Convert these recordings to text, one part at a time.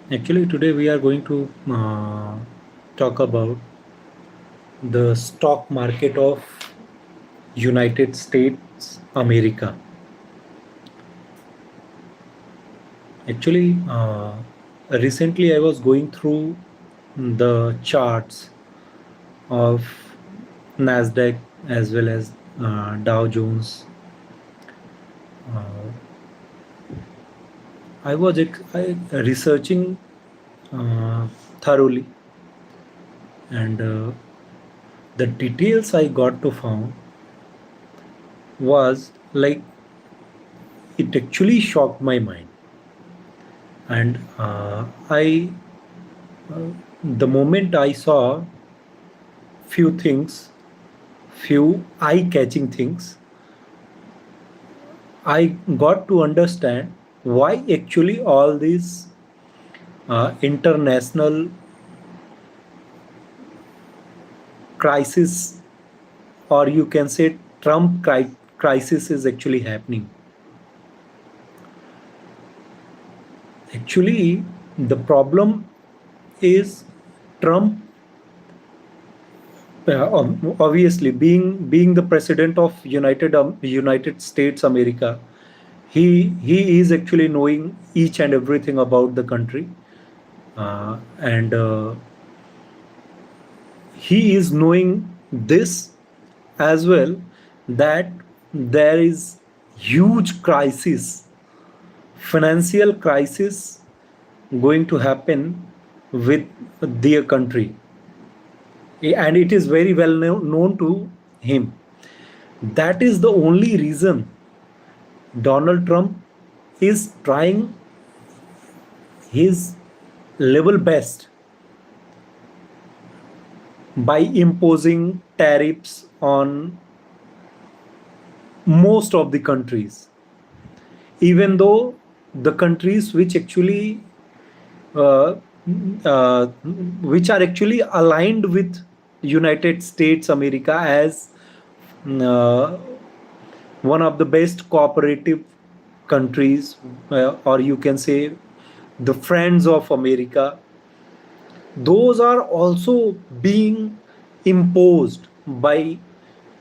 Actually, today we are going to talk about the stock market of United States America. Actually, recently I was going through the charts of NASDAQ as well as Dow Jones. Uh, I researching thoroughly, and the details I got to found was like it actually shocked my mind. And I the moment I saw few things, few eye catching things, I got to understand why actually all these international crisis, or you can say crisis, is actually happening. Actually, the problem is Trump, obviously being the president of United States America. He is actually knowing each and everything about the country, and he is knowing this as well, that there is huge crisis, financial crisis, going to happen with their country, and it is very well known to him. That is the only reason Donald Trump is trying his level best by imposing tariffs on most of the countries, even though the countries uh, which are actually aligned with United States America as uh, one of the best cooperative countries, or you can say the friends of America, those are also being imposed by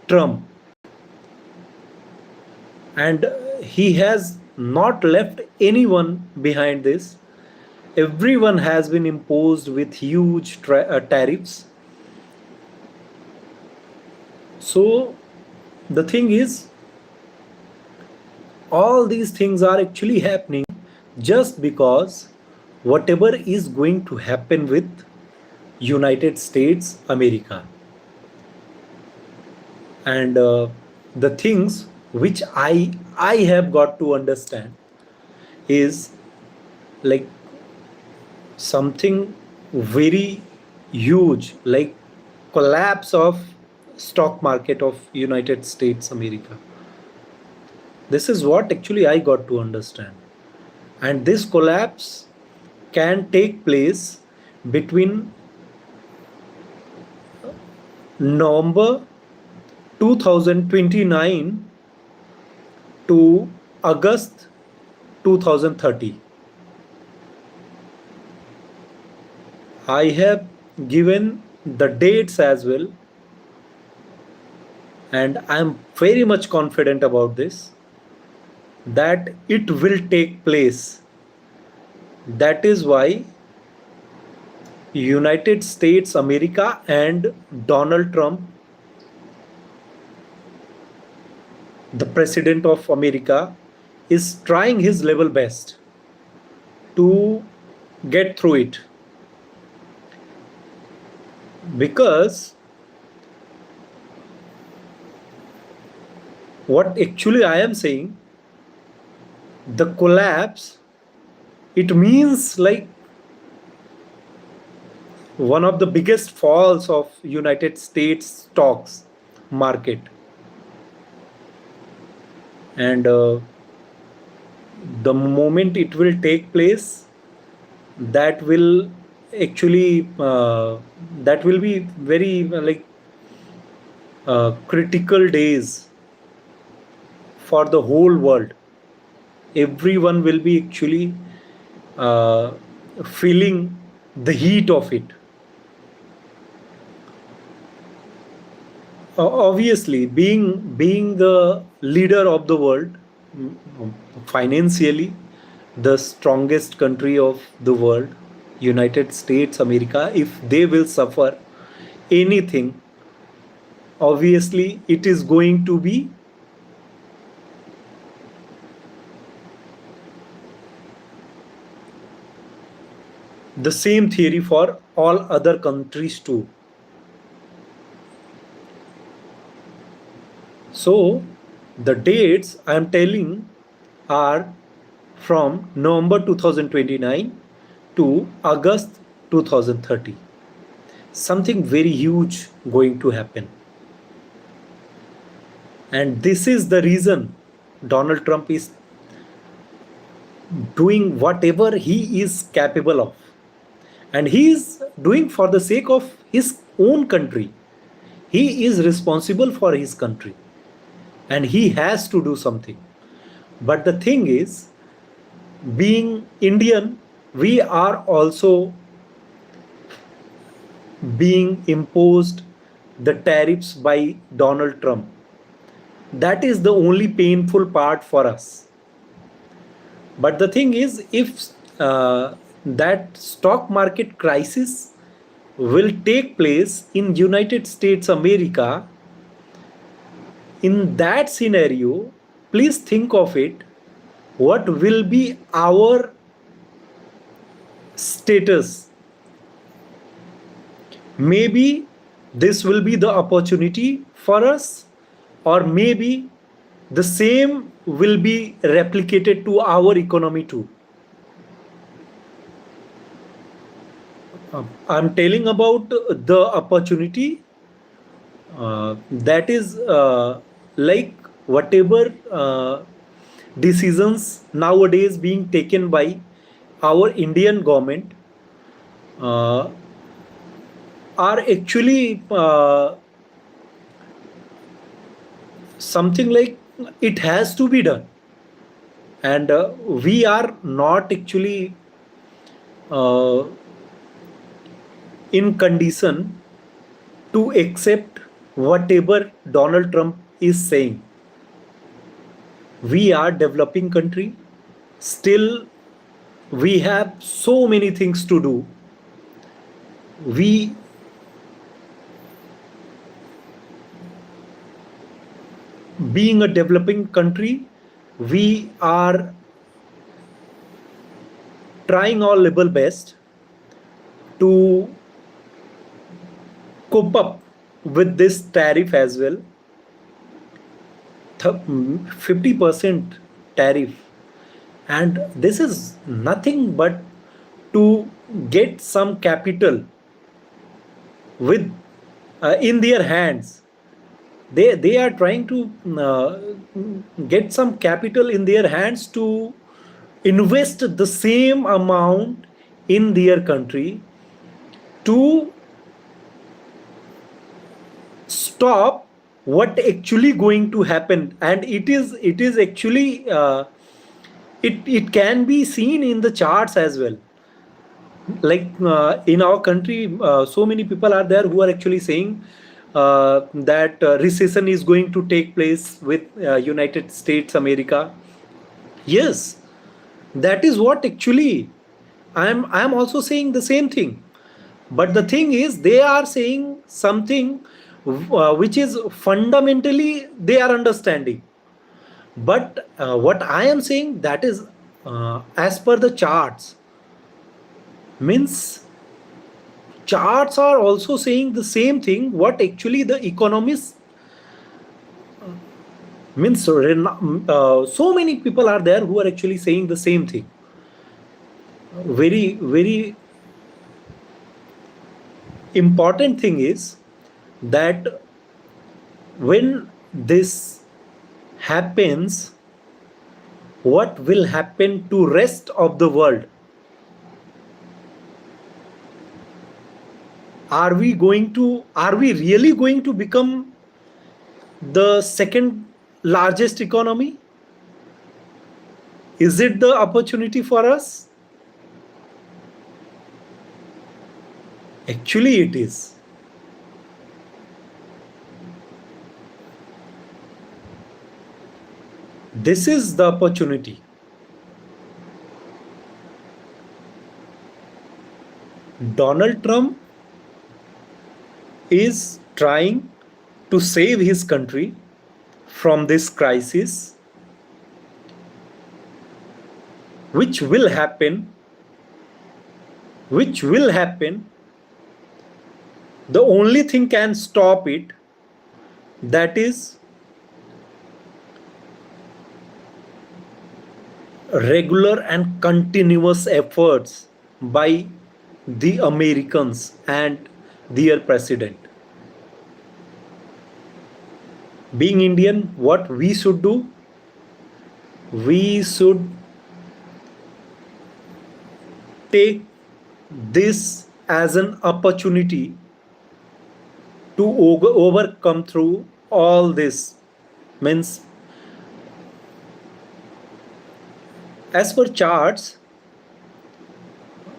Trump. And he has not left anyone behind this. Everyone has been imposed with huge tariffs. So the thing is, all these things are actually happening just because whatever is going to happen with United States America, and the things which I have got to understand is like something very huge, like collapse of stock market of United States America. This is what actually I got to understand. And this collapse can take place between November 2029 to August 2030. I have given the dates as well, and I am very much confident about this, that it will take place. That is why United States America and Donald Trump, the president of America, is trying his level best to get through it. Because what actually I am saying, the collapse, it means like one of the biggest falls of United States stocks market. And the moment it will take place, that will actually that will be very critical days for the whole world. Everyone will be actually uh, feeling the heat of it. Obviously, being the leader of the world, financially, the strongest country of the world, United States America, if they will suffer anything, obviously it is going to be the same theory for all other countries too. So the dates I am telling are from November 2029 to August 2030. Something very huge going to happen. And this is the reason Donald Trump is doing whatever he is capable of. And he is doing for the sake of his own country. He is responsible for his country. And he has to do something. But the thing is, being Indian, we are also being imposed the tariffs by Donald Trump. That is the only painful part for us. But the thing is, if that stock market crisis will take place in United States America, in that scenario, please think of it, what will be our status? Maybe this will be the opportunity for us, or maybe the same will be replicated to our economy too. I'm telling about the opportunity that is like whatever decisions nowadays being taken by our Indian government are actually something like it has to be done, and we are not actually in condition to accept whatever Donald Trump is saying. We are developing country, still we have so many things to do. We being a developing country, we are trying our level best to cope up with this tariff as well. 50% tariff, and this is nothing but to get some capital with in their hands. They are trying to get some capital in their hands to invest the same amount in their country to stop what actually going to happen. And it is actually it can be seen in the charts as well. Like in our country, so many people are there who are actually saying that recession is going to take place with United States America. Yes, that is what actually I'm also saying the same thing. But the thing is, they are saying something which is fundamentally they are understanding. But what I am saying, that is as per the charts, means charts are also saying the same thing what actually the economists means. So many people are there who are actually saying the same thing. Very important thing is that when this happens, what will happen to rest of the world? Are we really going to become the second largest economy? Is it the opportunity for us? Actually, it is. This is the opportunity. Donald Trump is trying to save his country from this crisis, which will happen. The only thing can stop it, that is regular and continuous efforts by the Americans and their president. Being Indian, what we should do? We should take this as an opportunity to overcome through all this. Means, as per charts,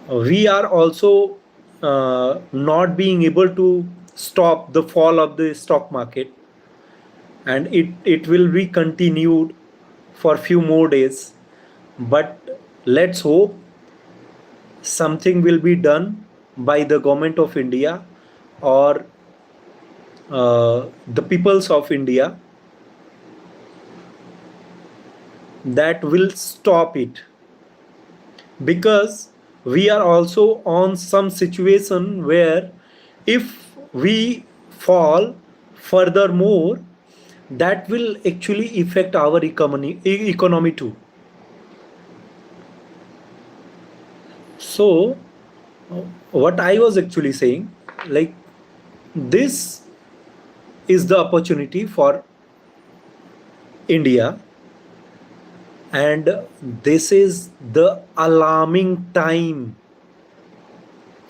we are also not being able to stop the fall of the stock market, and it will be continued for few more days. But let's hope something will be done by the government of India or the peoples of India that will stop it, because we are also on some situation where if we fall furthermore, that will actually affect our economy too. So what I was actually saying, like, this is the opportunity for India, and this is the alarming time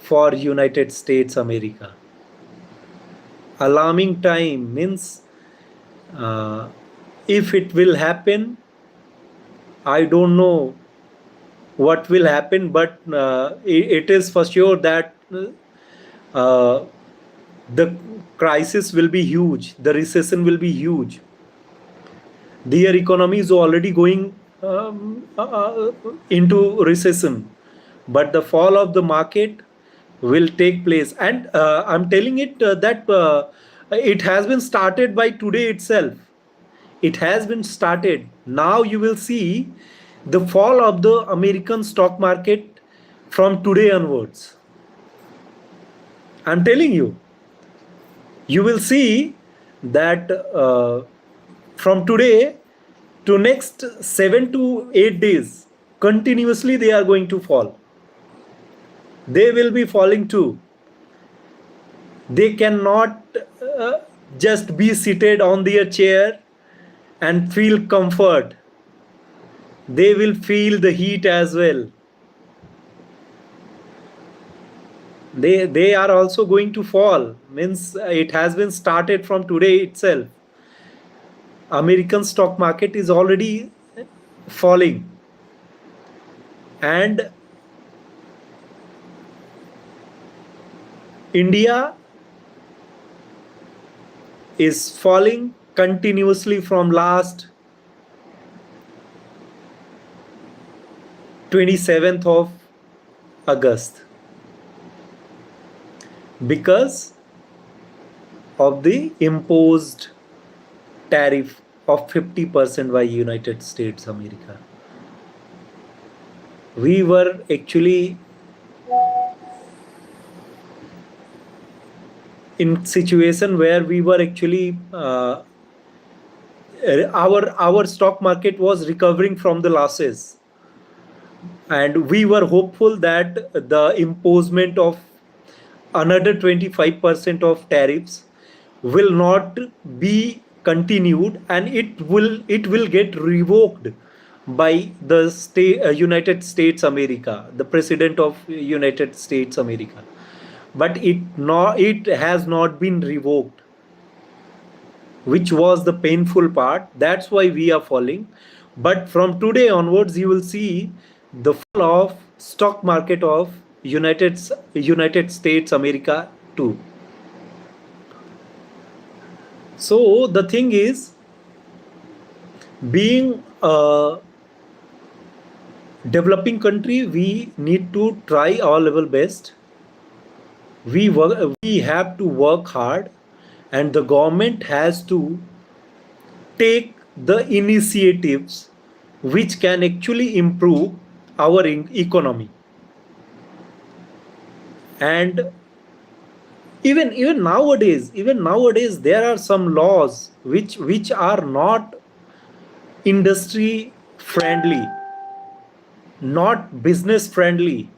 for United States America. Alarming time means if it will happen, I don't know what will happen, but it is for sure that the crisis will be huge, the recession will be huge. Their economy is already going into recession, but the fall of the market will take place. And I'm telling it that it has been started by today itself. It has been started. Now you will see the fall of the American stock market from today onwards. I'm telling you, you will see that from today to next 7 to 8 days, continuously they are going to fall. They will be falling too. They cannot just be seated on their chair and feel comfort. They will feel the heat as well. They are also going to fall. Means it has been started from today itself. American stock market is already falling, and India is falling continuously from last 27th of August because of the imposed tariff of 50% by United States America. We were actually in situation where we were actually our stock market was recovering from the losses, and we were hopeful that the imposement of another 25% of tariffs will not be continued, and it will get revoked by the United States America, the president of United States America. But it has not been revoked, which was the painful part. That's why we are falling. But from today onwards, you will see the fall of stock market of United States America too. So the thing is, being a developing country, we need to try our level best. We have to work hard, and the government has to take the initiatives which can actually improve our economy. And even nowadays there are some laws which are not industry friendly, not business friendly,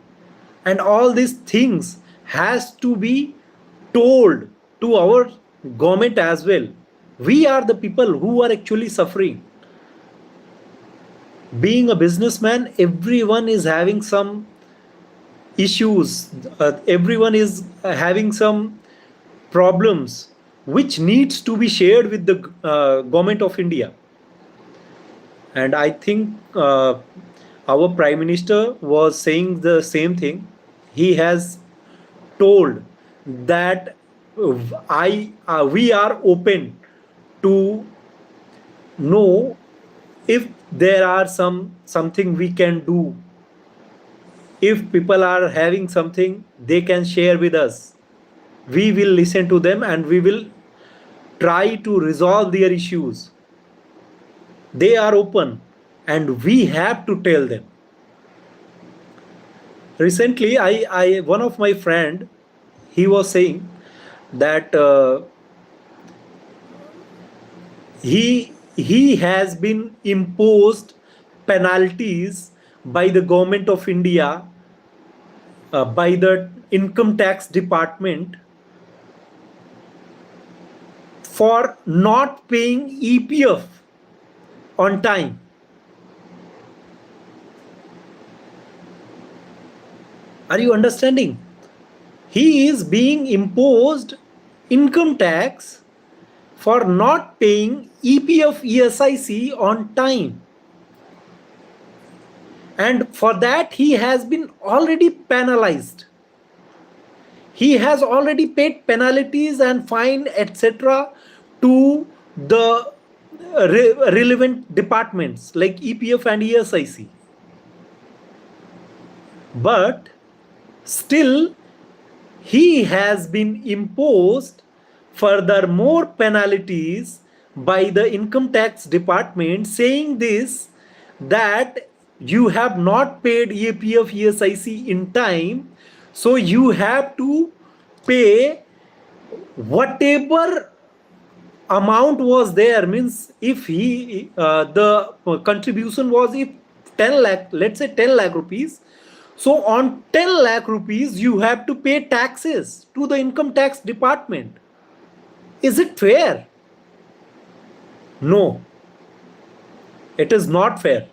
and all these things has to be told to our government as well. We are the people who are actually suffering. Being a businessman, everyone is having some issues, everyone is having some problems which needs to be shared with the government of India. And I think our prime minister was saying the same thing. He has told that we are open to know if there are something we can do. If people are having something they can share with us, we will listen to them and we will try to resolve their issues. They are open and we have to tell them. Recently, I one of my friend, he was saying that he has been imposed penalties by the government of India, by the income tax department, for not paying EPF on time. Are you understanding? He is being imposed income tax for not paying EPF ESIC on time. And for that he has been already penalized. He has already paid penalties and fine, etc., to the relevant departments like EPF and ESIC. But still, he has been imposed furthermore penalties by the income tax department, saying this, that you have not paid EPF ESIC in time, so you have to pay whatever amount was there. Means if he the contribution was, if 10 lakh, let's say 10 lakh rupees, so on 10 lakh rupees you have to pay taxes to the income tax department. Is it fair? No, it is not fair.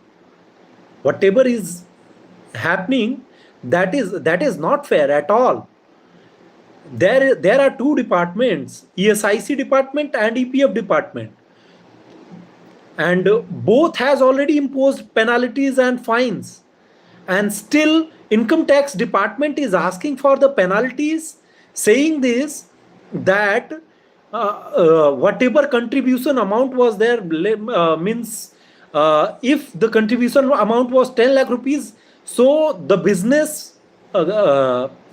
Whatever is happening, that is not fair at all. There are two departments, ESIC department and EPF department, and both has already imposed penalties and fines, and still income tax department is asking for the penalties, saying this, that whatever contribution amount was there, means if the contribution amount was 10 lakh rupees, so the business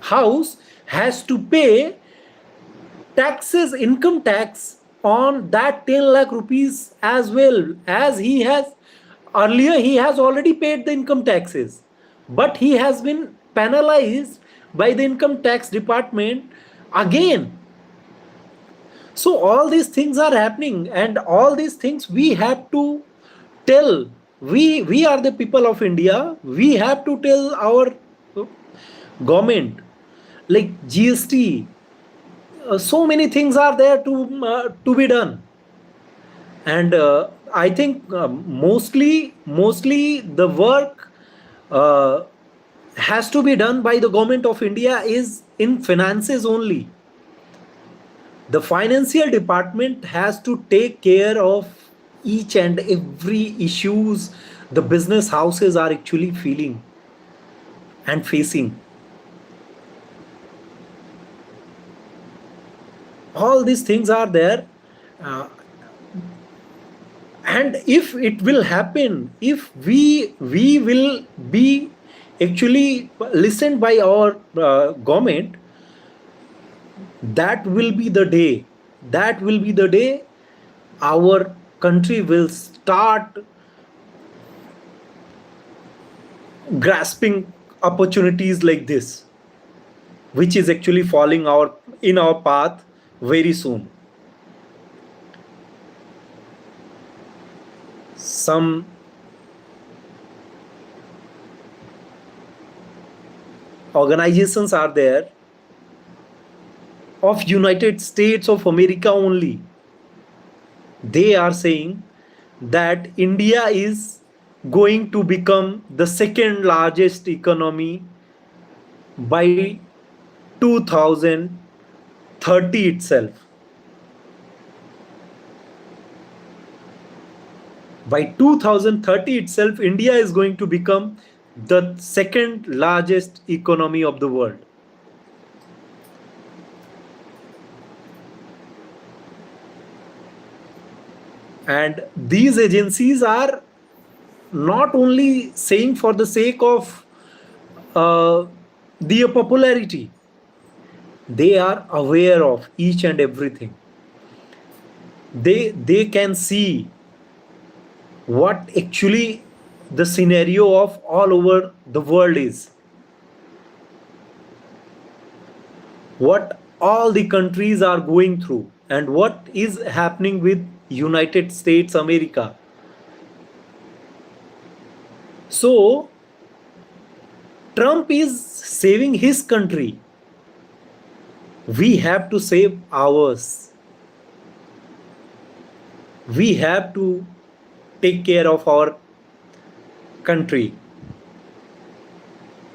house has to pay taxes, income tax on that 10 lakh rupees, as well as he has earlier, he has already paid the income taxes, but he has been penalized by the income tax department again. So all these things are happening, and all these things we have to tell. We are the people of India. We have to tell our government, like GST. So many things are there to be done, and I think mostly the work has to be done by the government of India is in finances only. The financial department has to take care of each and every issues the business houses are actually feeling and facing. all these things are there. uh, and if it will happen, if we will be actually listened by our government, that will be the day, that will be the day our country will start grasping opportunities like this, which is actually falling in our path very soon. Some organizations are there of United States of America only. They are saying that India is going to become the second largest economy by 2030 itself. By 2030 itself, India is going to become the second largest economy of the world. And these agencies are not only saying for the sake of their popularity, they are aware of each and everything. They can see what actually the scenario of all over the world is, what all the countries are going through, and what is happening with United States America. So Trump is saving his country. We have to save ours. We have to take care of our country.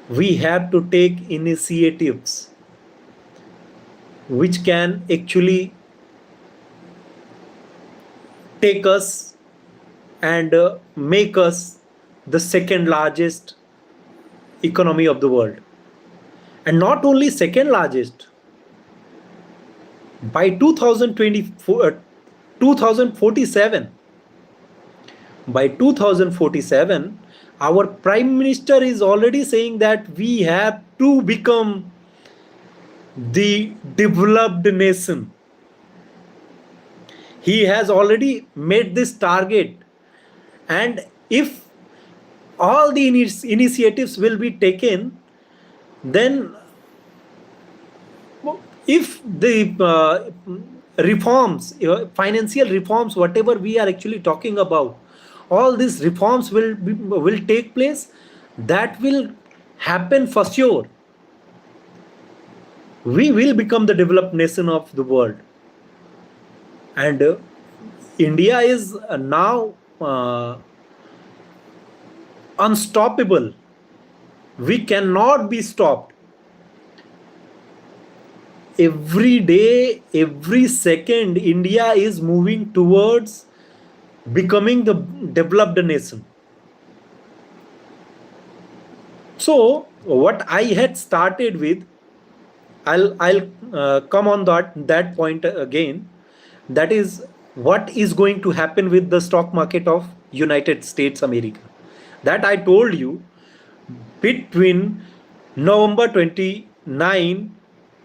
We have to take initiatives which can actually take us and make us the second largest economy of the world. And not only second largest, by 2047, by 2047, our Prime Minister is already saying that we have to become the developed nation. He has already made this target, and if all the initiatives will be taken, then if the reforms, financial reforms, whatever we are actually talking about, all these reforms will take place, that will happen for sure. We will become the developed nation of the world. And India is now unstoppable. We cannot be stopped. Every day, every second, India is moving towards becoming the developed nation. So what I had started with, I'll come on that point again. That is what is going to happen with the stock market of United States America. That I told you, between November 29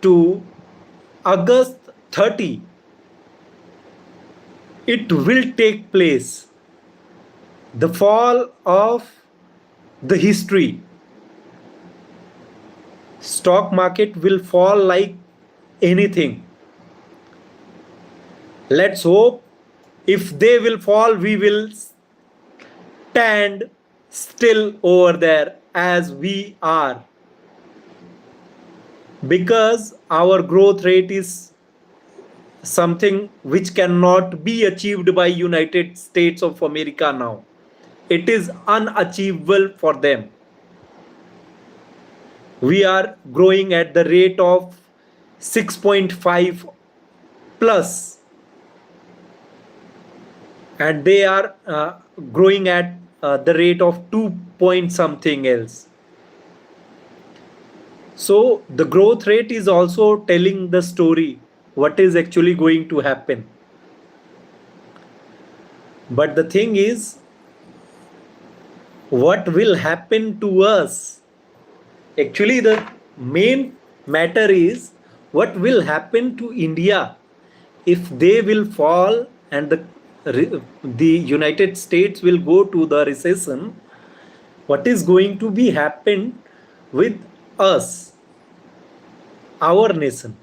to August 30, it will take place, the fall of the history. Stock market will fall like anything. Let's hope if they will fall, we will stand still over there as we are, because our growth rate is something which cannot be achieved by United States of America now. It is unachievable for them. We are growing at the rate of 6.5 plus, and they are growing at the rate of 2 point something else. So the growth rate is also telling the story what is actually going to happen. But the thing is, what will happen to us? Actually, the main matter is what will happen to India if they will fall and the United States will go to the recession. What is going to be happen with us, our nation?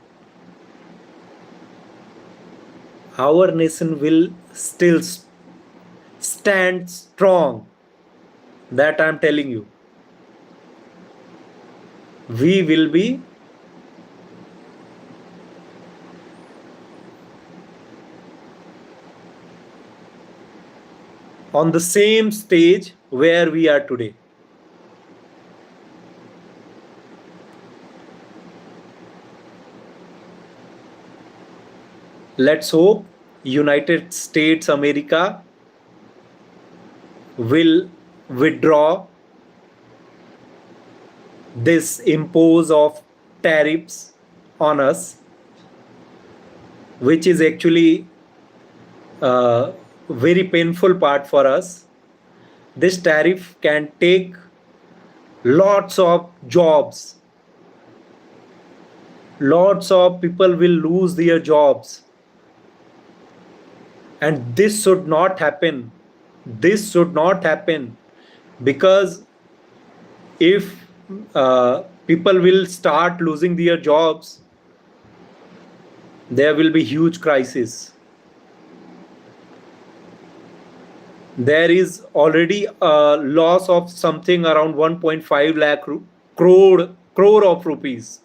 Our nation will still stand strong. That I'm telling you. We will be on the same stage where we are today. Let's hope United States America will withdraw this impose of tariffs on us, which is actually a very painful part for us. This tariff can take lots of jobs. Lots of people will lose their jobs. And this should not happen. This should not happen, because if people will start losing their jobs, there will be huge crisis. There is already a loss of something around 1.5 lakh crore of rupees.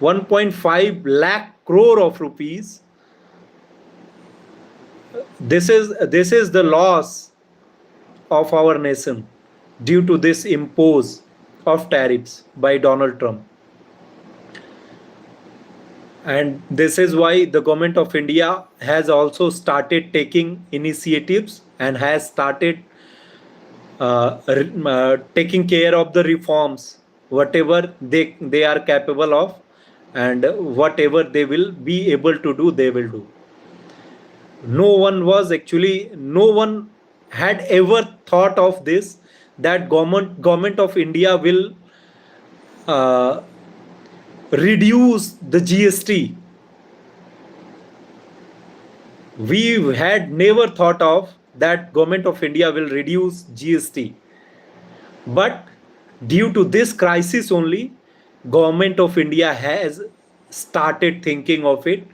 1.5 lakh crore of rupees. This is the loss of our nation due to this impose of tariffs by Donald Trump. And this is why the government of India has also started taking initiatives and has started taking care of the reforms, whatever they are capable of, and whatever they will be able to do, they will do. No one had ever thought of this, that government of India will reduce the GST. We had never thought of that government of India will reduce GST. But due to this crisis only, government of India has started thinking of it,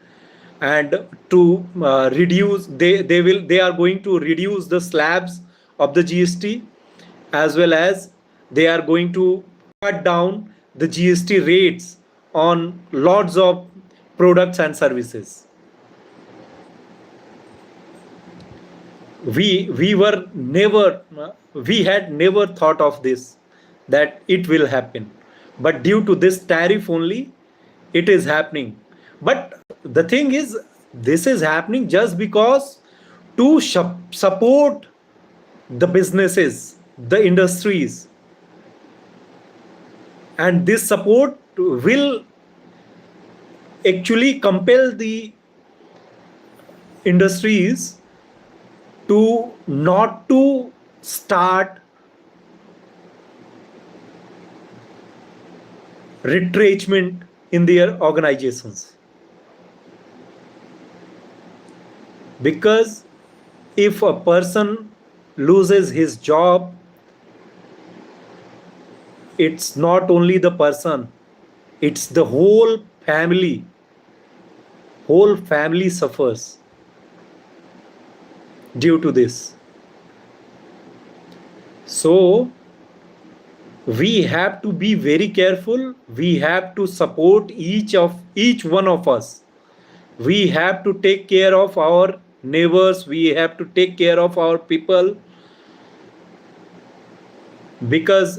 and to reduce, they are going to reduce the slabs of the GST, as well as they are going to cut down the GST rates on lots of products and services. We had never thought of this, that it will happen, but due to this tariff only, it is happening. But the thing is, this is happening just because to support the businesses, the industries, and this support will actually compel the industries to not to start retrenchment in their organizations. Because if a person loses his job, it's not only the person, it's the whole family. Whole family suffers due to this. So we have to be very careful. We have to support each one of us. We have to take care of our neighbors. We have to take care of our people, because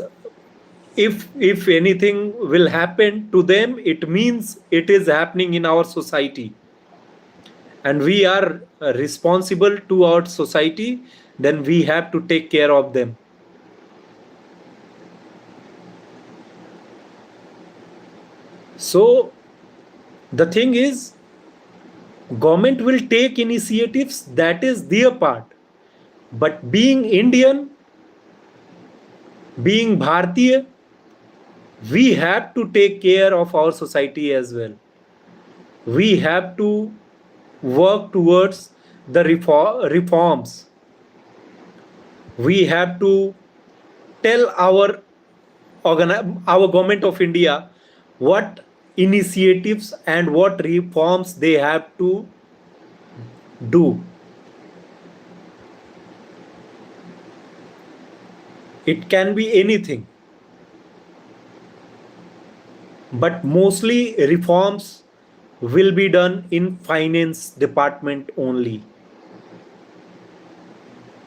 if anything will happen to them, it means it is happening in our society, and we are responsible to our society. Then we have to take care of them. So the thing is, Government will take initiatives, that is their part. But being Indian, being Bharatiya, we have to take care of our society as well. We have to work towards the reforms. We have to tell our government of India what initiatives and what reforms they have to do. It can be anything, but mostly reforms will be done in finance department only.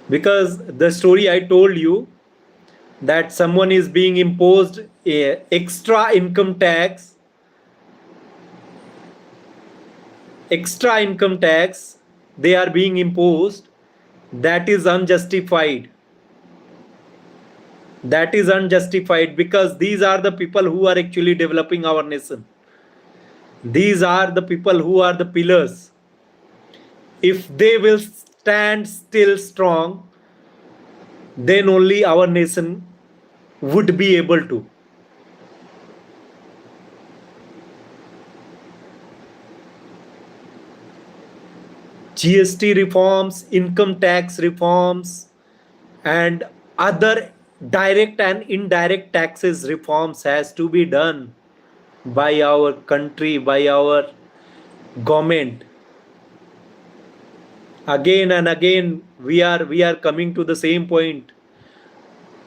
Because the story I told you, that someone is being imposed a extra income tax, they are being imposed, that is unjustified. That is unjustified, because these are the people who are actually developing our nation. These are the people who are the pillars. If they will stand still strong, then only our nation would be able to. GST reforms, income tax reforms, and other direct and indirect taxes reforms has to be done by our country, by our government. Again and again, we are coming to the same point.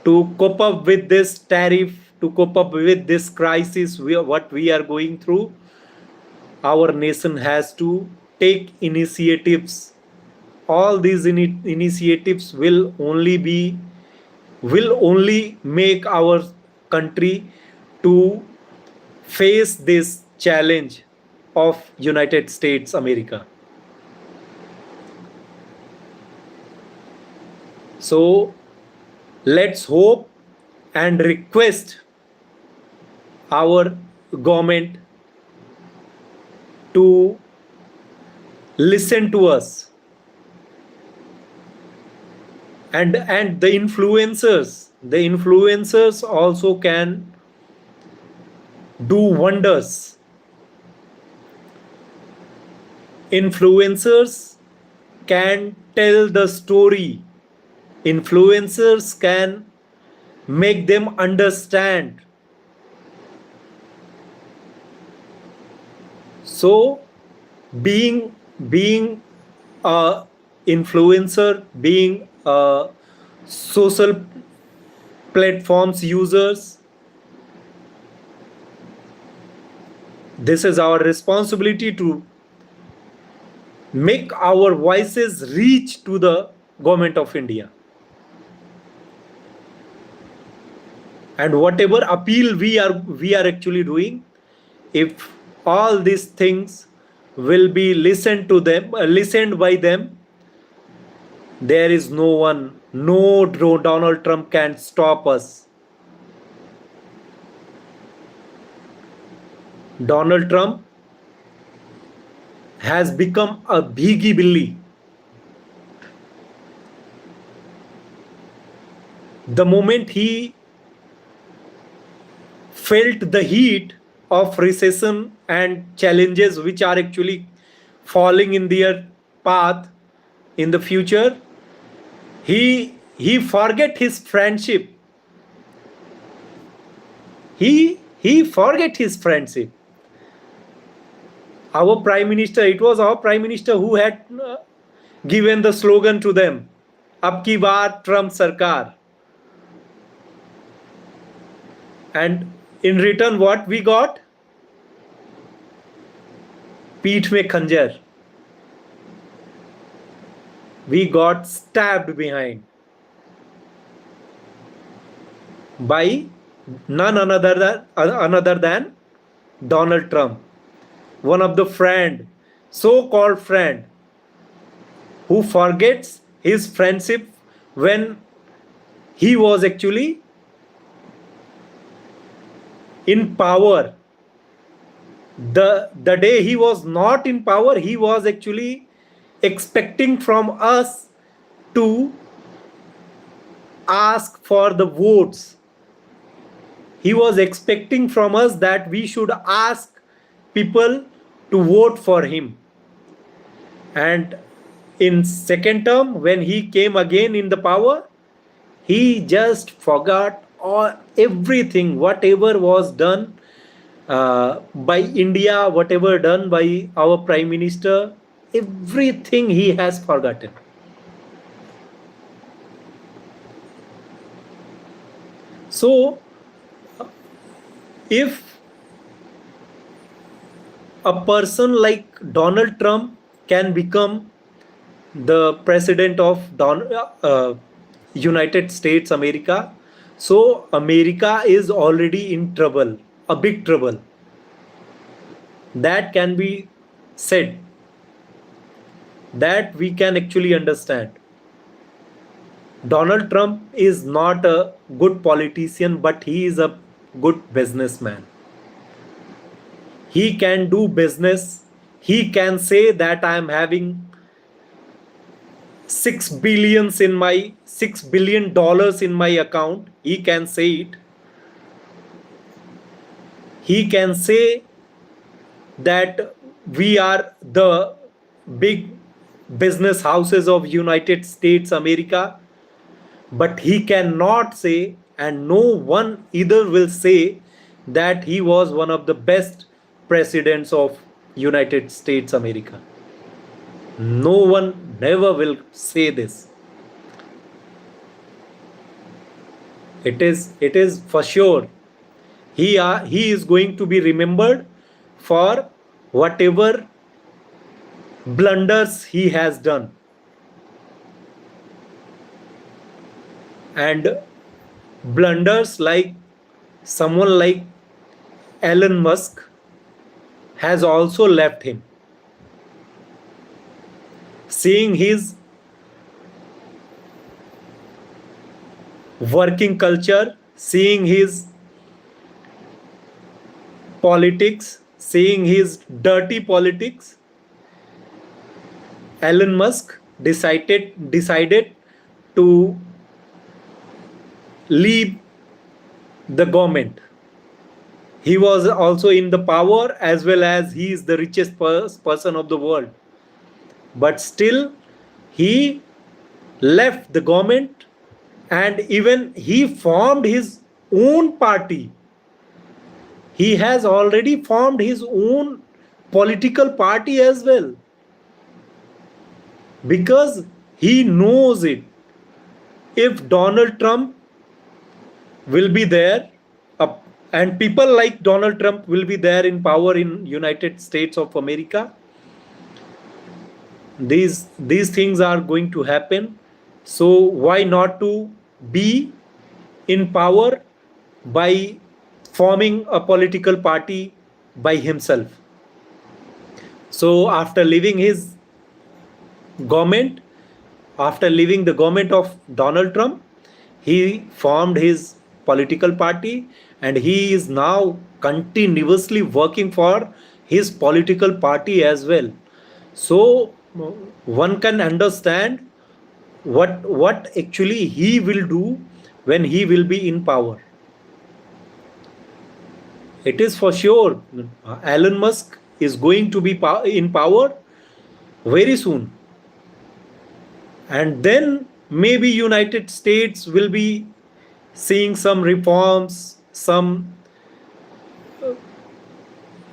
To cope up with this tariff, to cope up with this crisis, what we are going through, our nation has to take initiatives. All these initiatives will only make our country to face this challenge of United States America. So let's hope and request our government to listen to us. And the influencers also can do wonders. Influencers can tell the story. Influencers can make them understand. So being a influencer, being a social platforms users, this is our responsibility to make our voices reach to the government of India. And whatever appeal we are actually doing, if all these things will be listened by them, there is no Donald Trump can stop us. Donald Trump has become a bhigi billi. The moment he felt the heat of recession and challenges which are actually falling in their path in the future, he forget his friendship. He forget his friendship. Our Prime Minister, it was our Prime Minister who had given the slogan to them, Ab ki baar Trump Sarkar. And in return, what we got? Peeth mein khanjar. We got stabbed behind by none another than Donald Trump, one of the so-called friend, who forgets his friendship when he was actually in power. The day he was not in power, he was actually expecting from us to ask for the votes. He was expecting from us that we should ask people to vote for him. And in second term, when he came again in the power, he just forgot all everything, whatever was done by India, whatever done by our Prime Minister, everything he has forgotten. So, if a person like Donald Trump can become the president of United States America, so America is already in trouble, a big trouble. That can be said, that we can actually understand. Donald Trump is not a good politician, but he is a good businessman. He can do business. He can say that I am having $6 billion in my account. He can say it. He can say that we are the big business houses of United States America, but he cannot say, and no one either will say, that he was one of the best presidents of United States America. No one never will say this. It is for sure. He is going to be remembered for whatever blunders he has done. And blunders like someone like Elon Musk has also left him. Seeing his working culture, seeing his politics, seeing his dirty politics, Elon Musk decided to leave the government. He was also in the power, as well as he is the richest person of the world. But still, he left the government, and even he formed his own party. He has already formed his own political party as well, because he knows it. If Donald Trump will be there, and people like Donald Trump will be there in power in United States of America, these things are going to happen. So why not to be in power by forming a political party by himself? So after leaving his government, after leaving the government of Donald Trump, he formed his political party, and he is now continuously working for his political party as well. So one can understand what actually he will do when he will be in power. It is for sure Elon Musk is going to be in power very soon, and then maybe United States will be seeing some reforms, some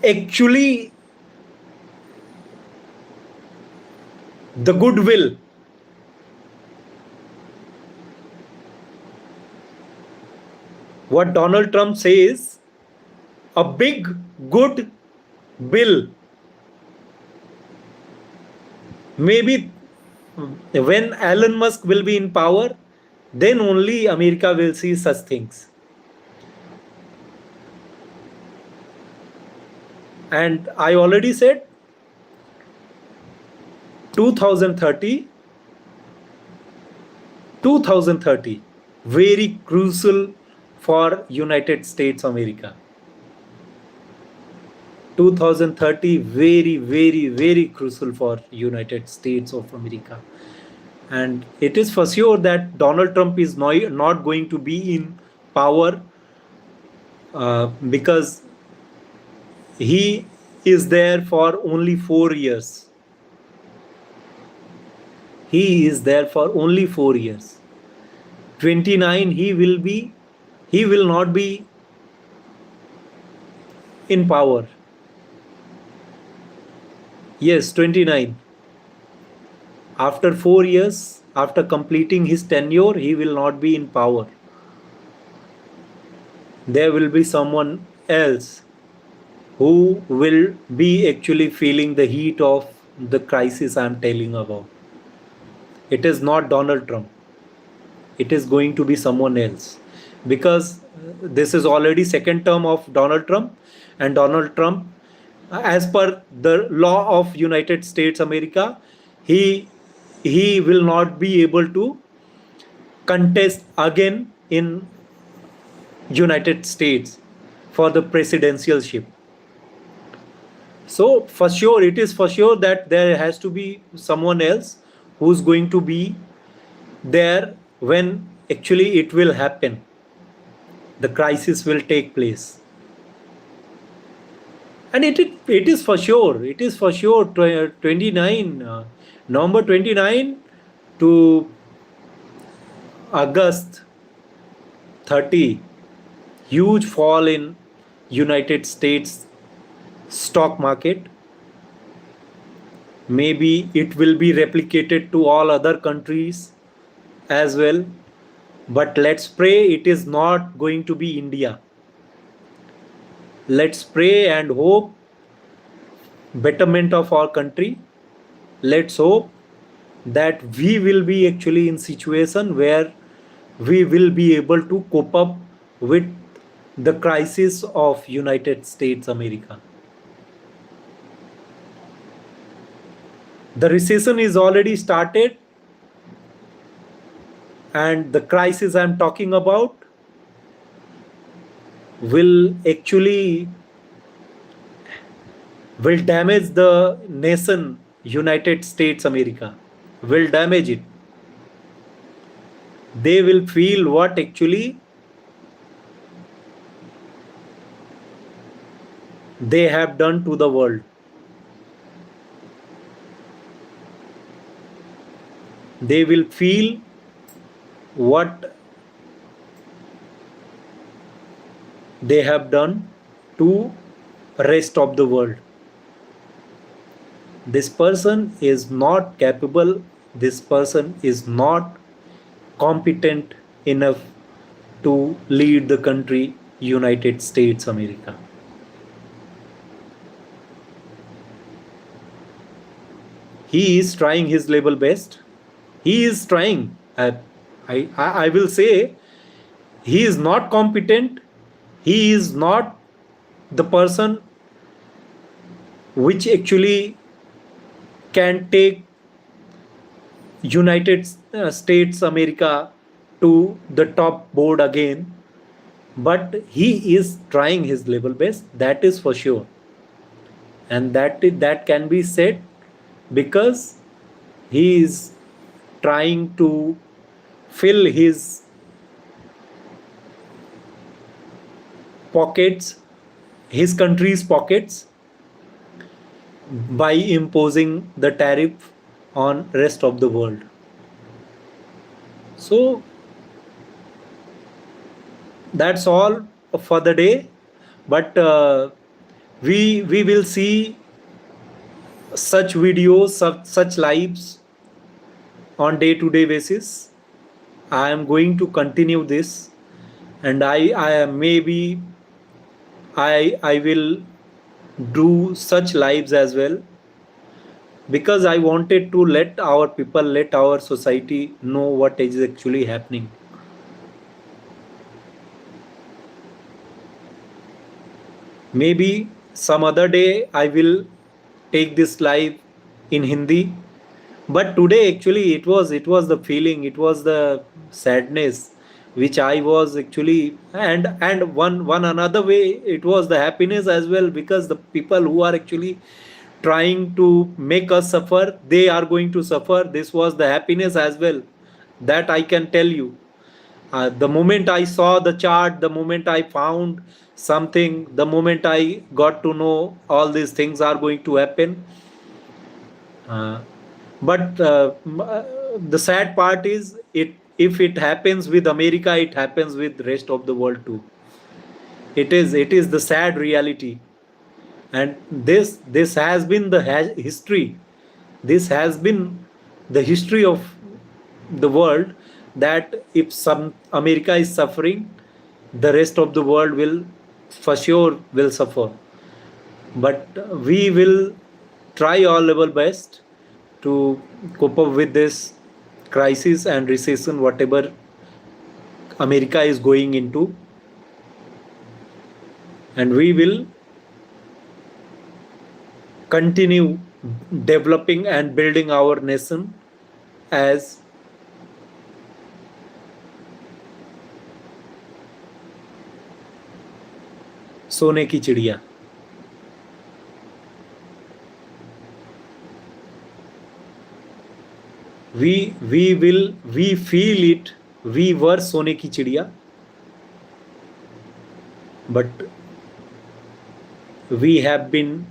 actually the goodwill. What Donald Trump says, a big good bill. Maybe when Elon Musk will be in power, then only America will see such things. And I already said 2030, very crucial for United States America. 2030 very, very, very crucial for United States of America. And it is for sure that Donald Trump is not going to be in power, because he is there for only 4 years. He is there for only 4 years. 29 he will not be in power. Yes, 29. After 4 years, after completing his tenure, he will not be in power. There will be someone else who will be actually feeling the heat of the crisis I am telling about. It is not Donald Trump. It is going to be someone else, because this is already second term of Donald Trump, and Donald Trump, as per the law of United States America, he will not be able to contest again in United States for the presidentialship. So for sure, it is for sure that there has to be someone else who's going to be there when actually it will happen. The crisis will take place. And it is for sure. It is for sure 29, November 29 to August 30, huge fall in United States stock market. Maybe it will be replicated to all other countries as well. But let's pray it is not going to be India. Let's pray and hope betterment of our country. Let's hope that we will be actually in situation where we will be able to cope up with the crisis of United States America. The recession is already started, and the crisis I'm talking about will damage the nation United States America, will damage it. They will feel what actually they have done to the world. They will feel what they have done to rest of the world. This person is not capable, this person is not competent enough to lead the country United States America. He is trying his level best. He is trying. I will say he is not competent. He is not the person which actually can take United States America to the top board again. But he is trying his level best. That is for sure. And that can be said because he is trying to fill his pockets, his country's pockets, by imposing the tariff on rest of the world. So that's all for the day. But we will see such videos, such lives on day-to-day basis. I am going to continue this, and I will do such lives as well, because I wanted to let our people, let our society know what is actually happening. Maybe some other day I will take this live in Hindi, but today actually it was the feeling, it was the sadness which I was actually, and one another way, it was the happiness as well, because the people who are actually trying to make us suffer, they are going to suffer. This was the happiness as well, that I can tell you. The moment I saw the chart, the moment I found something, the moment I got to know all these things are going to happen. But the sad part is, it if it happens with America, it happens with rest of the world too. It is the sad reality, and this has been the history. This has been the history of the world, that if some America is suffering, the rest of the world will for sure will suffer. But we will try our level best to cope up with this crisis and recession, whatever America is going into, and we will continue developing and building our nation as सोने की चिड़िया. We feel it. We were सोने की चिड़िया, but we have been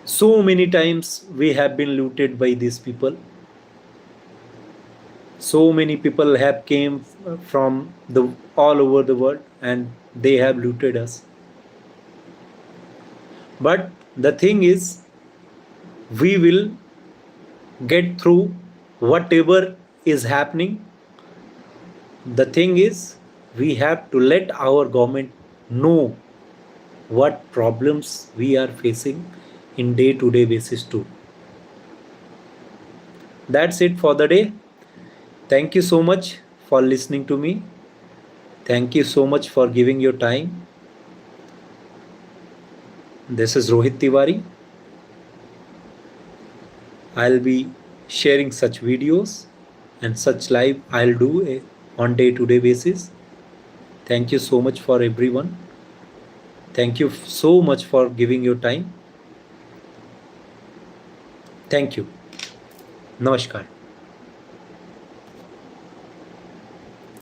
so many times we have been looted by these people. So many people have came from the all over the world, and they have looted us. But the thing is, we will get through whatever is happening. The thing is, we have to let our government know what problems we are facing in day-to-day basis too. That's it for the day. Thank you so much for listening to me. Thank you so much for giving your time. This is Rohit Tiwari. I'll be sharing such videos and such live I'll do on day-to-day basis. Thank you so much for everyone. Thank you so much for giving your time. Thank you. Namaskar.